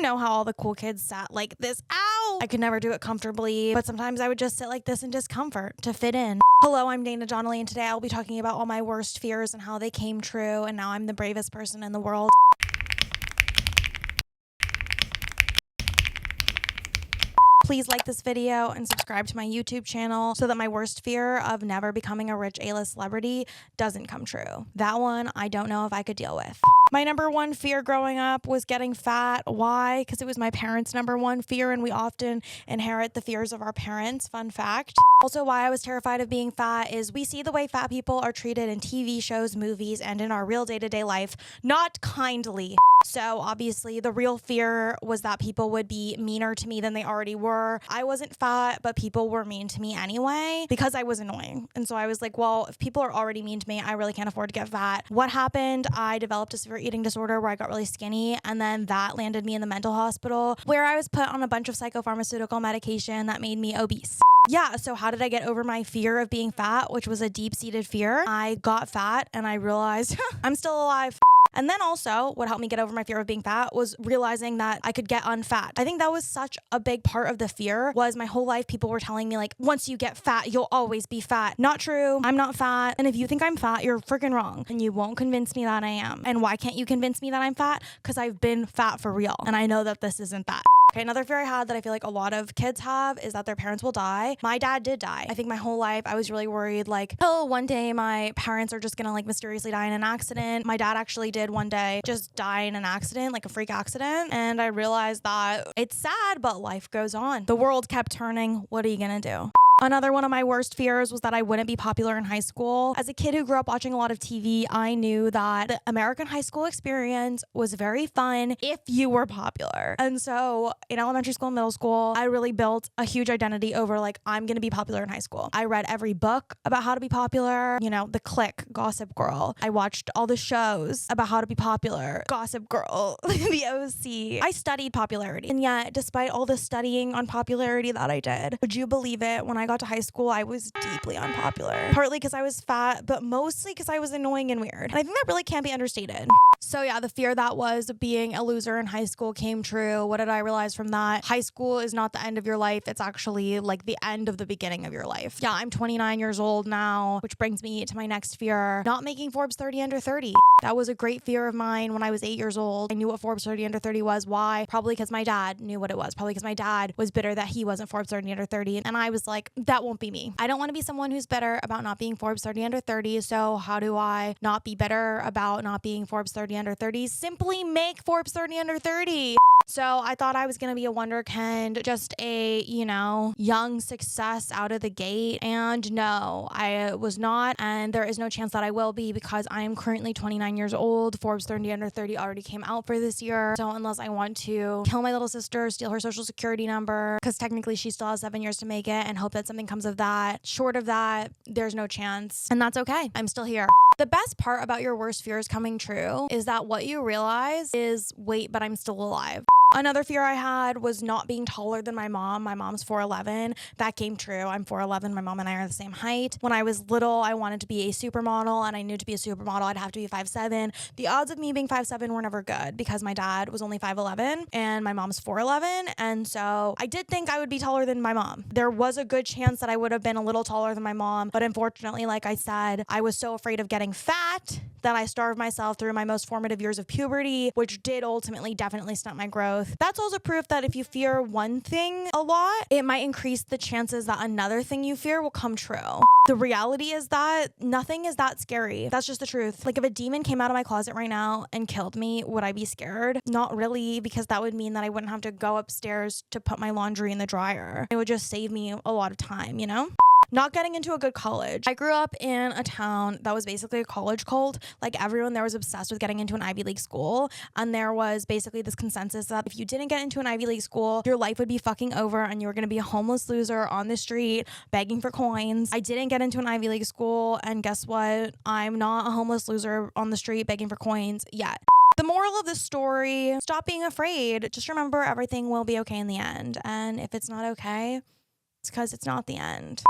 You know how all the cool kids sat like this. Ow! I could never do it comfortably, but sometimes I would just sit like this in discomfort to fit in. Hello, I'm Donnelly, and today I'll be talking about all my worst fears and how they came true, and now I'm the bravest person in the world. Please like this video and subscribe to my YouTube channel so that my worst fear of never becoming a rich A-list celebrity doesn't come true. That one, I don't know if I could deal with. My number one fear growing up was getting fat. Why? Because it was my parents' number one fear, and we often inherit the fears of our parents. Fun fact. Also, why I was terrified of being fat is we see the way fat people are treated in TV shows, movies, and in our real day-to-day life, not kindly. So obviously the real fear was that people would be meaner to me than they already were. I wasn't fat, but people were mean to me anyway because I was annoying. And so I was like, well, if people are already mean to me, I really can't afford to get fat. What happened? I developed a severe eating disorder where I got really skinny, and then that landed me in the mental hospital where I was put on a bunch of psychopharmaceutical medication that made me obese. Yeah, so how did I get over my fear of being fat, which was a deep-seated fear? I got fat and I realized I'm still alive. And then also what helped me get over my fear of being fat was realizing that I could get unfat. I think that was such a big part of the fear. Was my whole life people were telling me like, once you get fat, you'll always be fat. Not true. I'm not fat. And if you think I'm fat, you're freaking wrong. And you won't convince me that I am. And why can't you convince me that I'm fat? Because I've been fat for real. And I know that this isn't that. Okay, another fear I had that I feel like a lot of kids have is that their parents will die. My dad did die. I think my whole life I was really worried like, oh, one day my parents are just gonna like mysteriously die in an accident. My dad actually did one day just die in an accident, like a freak accident. And I realized that it's sad, but life goes on. The world kept turning. What are you gonna do? Another one of my worst fears was that I wouldn't be popular in high school. As a kid who grew up watching a lot of TV, I knew that the American high school experience was very fun if you were popular. And so in elementary school and middle school, I really built a huge identity over like, I'm going to be popular in high school. I read every book about how to be popular, you know, The Clique, Gossip Girl. I watched all the shows about how to be popular, Gossip Girl, The OC. I studied popularity. And yet, despite all the studying on popularity that I did, would you believe it, when I got to high school, I was deeply unpopular. Partly because I was fat, but mostly because I was annoying and weird. And I think that really can't be understated. So yeah, the fear that was being a loser in high school came true. What did I realize from that? High school is not the end of your life. It's actually like the end of the beginning of your life. Yeah, I'm 29 years old now, which brings me to my next fear, not making Forbes 30 under 30. That was a great fear of mine when I was 8 years old. I knew what Forbes 30 under 30 was. Why? Probably because my dad knew what it was. Probably because my dad was bitter that he wasn't Forbes 30 under 30. And I was like, that won't be me. I don't want to be someone who's bitter about not being Forbes 30 under 30. So how do I not be bitter about not being Forbes 30 under 30? Simply make Forbes 30 under 30. So I thought I was going to be a wonderkind, just a, you know, young success out of the gate. And no, I was not. And there is no chance that I will be because I am currently 29 years old. Forbes 30 under 30 already came out for this year. So unless I want to kill my little sister, steal her social security number, because technically she still has 7 years to make it, and hope that something comes of that, short of that, there's no chance. And that's okay. I'm still here. The best part about your worst fears coming true is that what you realize is, wait, but I'm still alive. Another fear I had was not being taller than my mom. My mom's 4'11". That came true. I'm 4'11". My mom and I are the same height. When I was little, I wanted to be a supermodel, and I knew to be a supermodel, I'd have to be 5'7". The odds of me being 5'7" were never good because my dad was only 5'11" and my mom's 4'11". And so I did think I would be taller than my mom. There was a good chance that I would have been a little taller than my mom. But unfortunately, like I said, I was so afraid of getting fat that I starved myself through my most formative years of puberty, which did ultimately definitely stunt my growth. That's also proof that if you fear one thing a lot, it might increase the chances that another thing you fear will come true. The reality is that nothing is that scary. That's just the truth. Like if a demon came out of my closet right now and killed me, would I be scared? Not really, because that would mean that I wouldn't have to go upstairs to put my laundry in the dryer. It would just save me a lot of time, you know? Not getting into a good college. I grew up in a town that was basically a college cult. Like everyone there was obsessed with getting into an Ivy League school. And there was basically this consensus that if you didn't get into an Ivy League school, your life would be fucking over and you were going to be a homeless loser on the street begging for coins. I didn't get into an Ivy League school. And guess what? I'm not a homeless loser on the street begging for coins yet. The moral of the story, stop being afraid. Just remember everything will be okay in the end. And if it's not okay, it's because it's not the end.